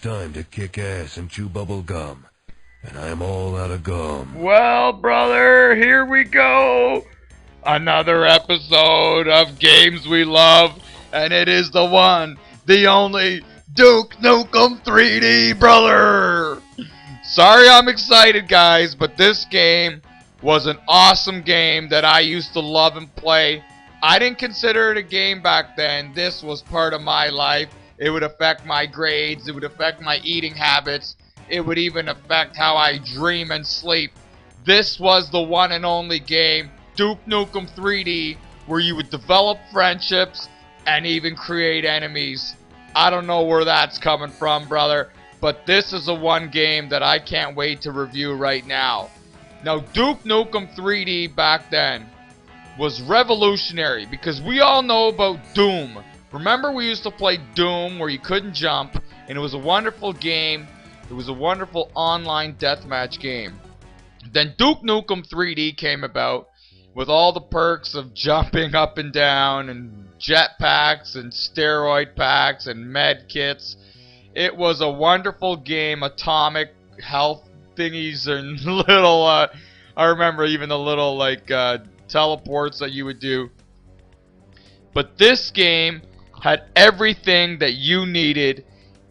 time to kick ass and chew bubble gum. And I'm all out of gum. Well, brother, here we go. Another episode of Games We Love. And it is the one, the only Duke Nukem 3D, brother. Sorry I'm excited, guys, but this game was an awesome game that I used to love and play. I didn't consider it a game back then. This was part of my life. It would affect my grades. It would affect my eating habits. It would even affect how I dream and sleep. This was the one and only game, Duke Nukem 3D, where you would develop friendships and even create enemies. I don't know where that's coming from, brother, but this is the one game that I can't wait to review right now. Now, Duke Nukem 3D back then was revolutionary because we all know about Doom. Remember, we used to play Doom where you couldn't jump, and it was a wonderful game. It was a wonderful online deathmatch game. Then Duke Nukem 3D came about with all the perks of jumping up and down and jetpacks and steroid packs and med kits. It was a wonderful game, atomic health thingies and little, I remember even the little teleports that you would do. But this game had everything that you needed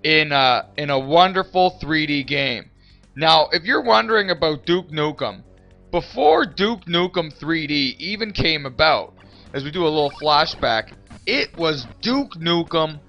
in a wonderful 3D game. Now, if you're wondering about Duke Nukem, before Duke Nukem 3D even came about, as we do a little flashback, it was Duke Nukem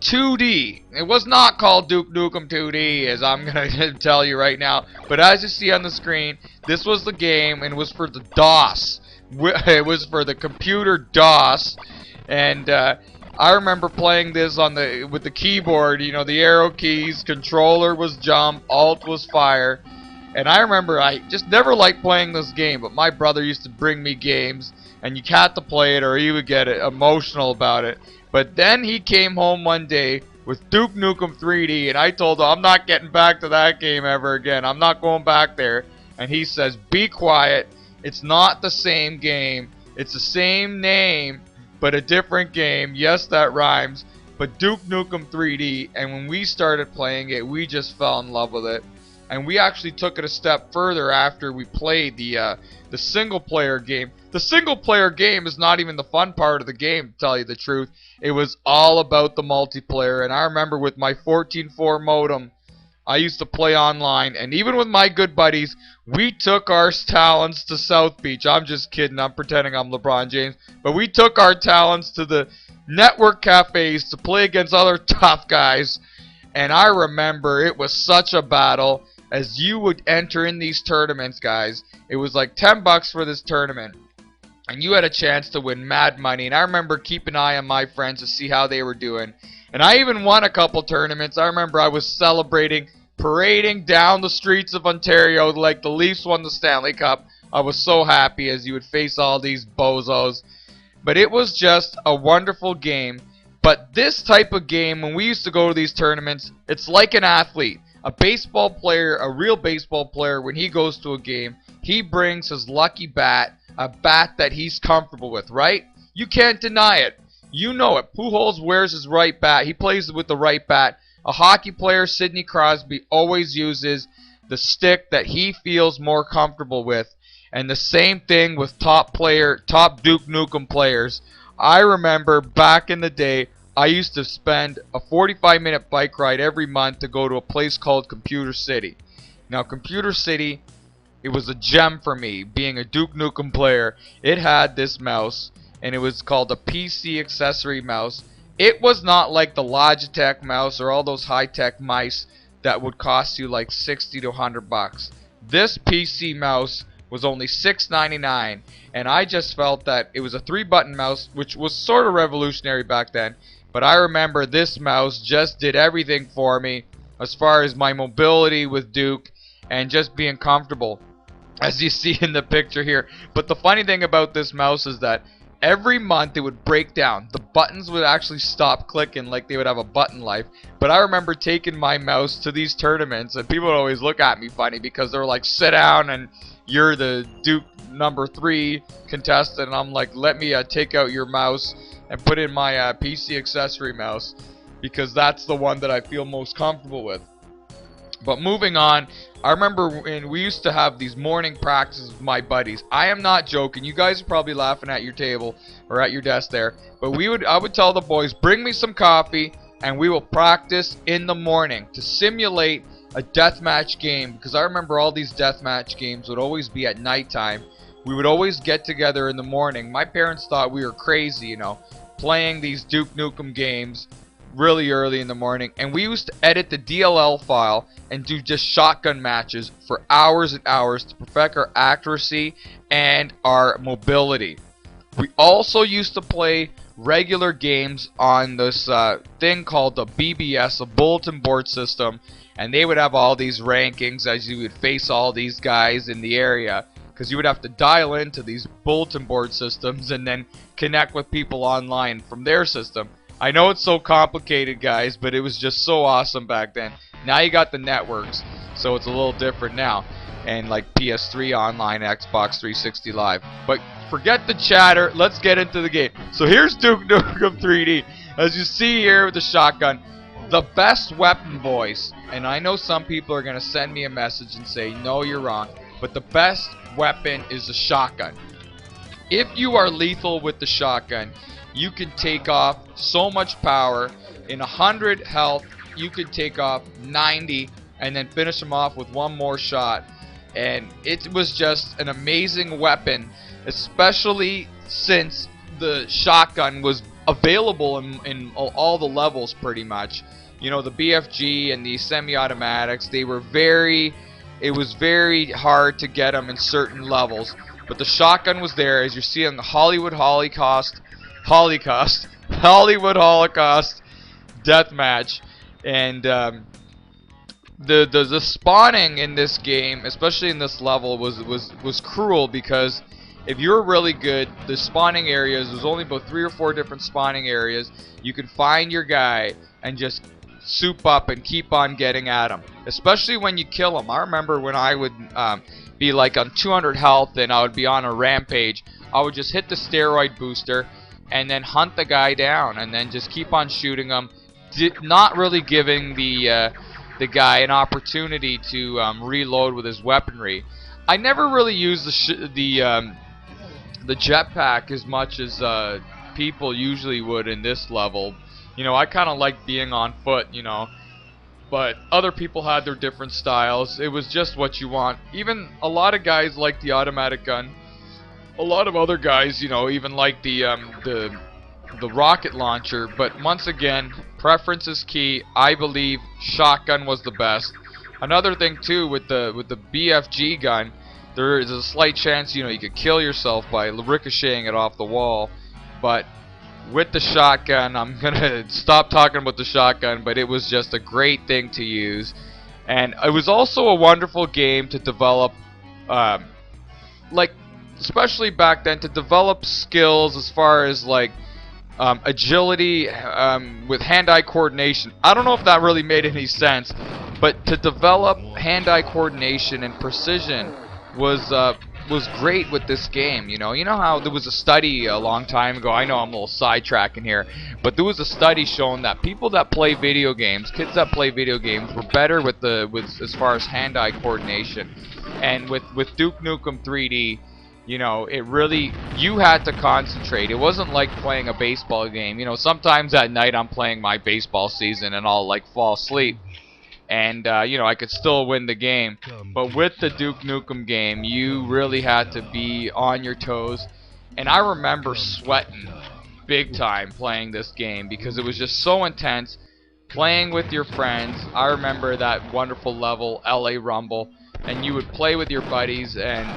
2D. It was not called Duke Nukem 2D, as I'm going to tell you right now. But as you see on the screen, this was the game, and it was for the DOS. It was for the computer DOS, and I remember playing this on with the keyboard. You know, the arrow keys, controller was jump, alt was fire. And I remember I just never liked playing this game, but my brother used to bring me games, and you had to play it or he would get emotional about it. But then he came home one day with Duke Nukem 3D, and I told him I'm not getting back to that game ever again. I'm not going back there. And he says, be quiet. It's not the same game. It's the same name, but a different game. Yes, that rhymes. But Duke Nukem 3D, and when we started playing it, we just fell in love with it. And we actually took it a step further after we played the single-player game. The single-player game is not even the fun part of the game, to tell you the truth. It was all about the multiplayer. And I remember with my 14.4 modem, I used to play online. And even with my good buddies, we took our talents to South Beach. I'm just kidding. I'm pretending I'm LeBron James. But we took our talents to the network cafes to play against other tough guys. And I remember it was such a battle. As you would enter in these tournaments, guys, it was like $10 for this tournament, and you had a chance to win mad money. And I remember keeping an eye on my friends to see how they were doing, and I even won a couple tournaments. I remember I was celebrating, parading down the streets of Ontario like the Leafs won the Stanley Cup. I was so happy as you would face all these bozos. But it was just a wonderful game. But this type of game, when we used to go to these tournaments, it's like an athlete. A baseball player, a real baseball player, when he goes to a game, he brings his lucky bat, a bat that he's comfortable with, right? You can't deny it. You know it. Pujols wears his right bat. He plays with the right bat. A hockey player, Sidney Crosby, always uses the stick that he feels more comfortable with. And the same thing with top Duke Nukem players. I remember back in the day, I used to spend a 45-minute bike ride every month to go to a place called Computer City. Now, Computer City, it was a gem for me, being a Duke Nukem player. It had this mouse, and it was called a PC accessory mouse. It was not like the Logitech mouse or all those high-tech mice that would cost you like $60 to $100. This PC mouse was only $6.99, and I just felt that it was a 3-button mouse, which was sort of revolutionary back then. But I remember this mouse just did everything for me as far as my mobility with Duke and just being comfortable, as you see in the picture here. But the funny thing about this mouse is that every month it would break down. The buttons would actually stop clicking, like they would have a button life. But I remember taking my mouse to these tournaments, and people would always look at me funny because they're like, sit down and you're the Duke number 3 contestant. And I'm like, let me take out your mouse and put in my PC accessory mouse. because that's the one that I feel most comfortable with. But moving on, I remember when we used to have these morning practices with my buddies. I am not joking. You guys are probably laughing at your table or at your desk there. But I would tell the boys, bring me some coffee and we will practice in the morning to simulate a deathmatch game. Because I remember all these deathmatch games would always be at nighttime. We would always get together in the morning. My parents thought we were crazy, you know, playing these Duke Nukem games really early in the morning, and we used to edit the DLL file and do just shotgun matches for hours and hours to perfect our accuracy and our mobility. We also used to play regular games on this thing called the BBS, a bulletin board system, and they would have all these rankings as you would face all these guys in the area, because you would have to dial into these bulletin board systems and then connect with people online from their system. I know it's so complicated, guys, but it was just so awesome back then. Now you got the networks, so it's a little different now. And like PS3 online, Xbox 360 Live. But forget the chatter, let's get into the game. So here's Duke Nukem 3D. As you see here with the shotgun, the best weapon, boys. And I know some people are going to send me a message and say, no, you're wrong. But the best weapon is the shotgun. If you are lethal with the shotgun, you can take off so much power. In 100 health, you could take off 90 and then finish them off with one more shot. And it was just an amazing weapon, especially since the shotgun was available in all the levels pretty much. You know, the BFG and the semi-automatics, it was very hard to get them in certain levels. But the shotgun was there, as you see on the Hollywood Holocaust deathmatch. And the spawning in this game, especially in this level, was cruel, because if you're really good, the spawning areas, there's only about 3 or 4 different spawning areas. You can find your guy and just soup up and keep on getting at him, especially when you kill him. I remember when I would be like on 200 health and I would be on a rampage, I would just hit the steroid booster and then hunt the guy down and then just keep on shooting him, not really giving the guy an opportunity to reload with his weaponry. I never really used the jetpack as much as people usually would in this level. You know, I kind of like being on foot, you know, but other people had their different styles. It was just what you want. Even a lot of guys like the automatic gun. A lot of other guys, you know, even like the rocket launcher. But once again, preference is key. I believe shotgun was the best. Another thing too, with the BFG gun, there is a slight chance, you know, you could kill yourself by ricocheting it off the wall. But with the shotgun, I'm gonna stop talking about the shotgun, but it was just a great thing to use. And it was also a wonderful game to develop, like, especially back then, to develop skills as far as like agility with hand-eye coordination. I don't know if that really made any sense, but to develop hand-eye coordination and precision was great with this game. You know how there was a study a long time ago. I know I'm a little sidetracking here, but there was a study showing that people that play video games, kids that play video games, were better with as far as hand-eye coordination. And with Duke Nukem 3D, you know, it really, you had to concentrate. It wasn't like playing a baseball game. You know, sometimes at night I'm playing my baseball season and I'll like fall asleep, and you know, I could still win the game. But with the Duke Nukem game, you really had to be on your toes. And I remember sweating big time playing this game because it was just so intense. Playing with your friends, I remember that wonderful level, LA Rumble, and you would play with your buddies, and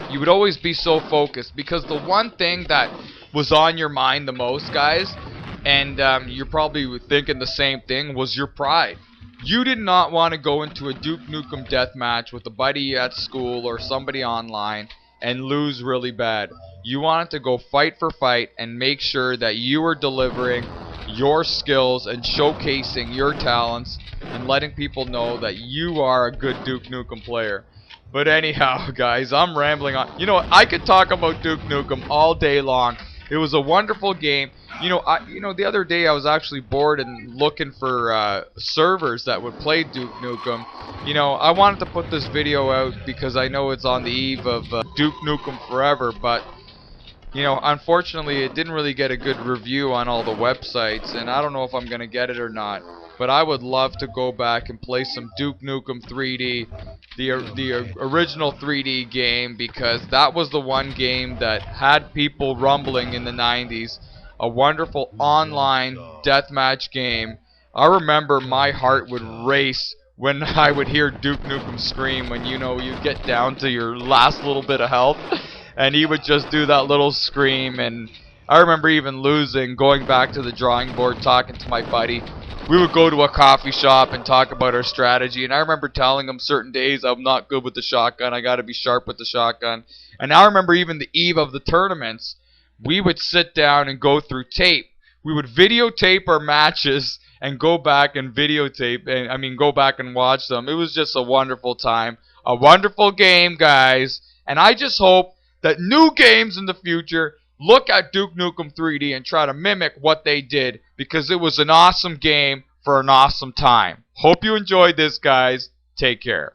you would always be so focused, because the one thing that was on your mind the most, guys, and you're probably thinking the same thing, was your pride. You did not want to go into a Duke Nukem deathmatch with a buddy at school or somebody online and lose really bad. You wanted to go fight for fight and make sure that you were delivering your skills and showcasing your talents and letting people know that you are a good Duke Nukem player. But anyhow, guys, I'm rambling on. You know what? I could talk about Duke Nukem all day long, It was a wonderful game. The other day I was actually bored and looking for servers that would play Duke Nukem. I wanted to put this video out because I know it's on the eve of Duke Nukem Forever, but unfortunately, it didn't really get a good review on all the websites, and I don't know if I'm going to get it or not. But I would love to go back and play some Duke Nukem 3D, the original 3D game, because that was the one game that had people rumbling in the 90s. A wonderful online deathmatch game. I remember my heart would race when I would hear Duke Nukem scream when you'd get down to your last little bit of health. And he would just do that little scream. And I remember even losing, going back to the drawing board, talking to my buddy. We would go to a coffee shop and talk about our strategy. And I remember telling him certain days I'm not good with the shotgun. I got to be sharp with the shotgun. And I remember even the eve of the tournaments, we would sit down and go through tape. We would videotape our matches and go back and go back and watch them. It was just a wonderful time. A wonderful game, guys. And I just hope that new games in the future look at Duke Nukem 3D and try to mimic what they did, because it was an awesome game for an awesome time. Hope you enjoyed this, guys. Take care.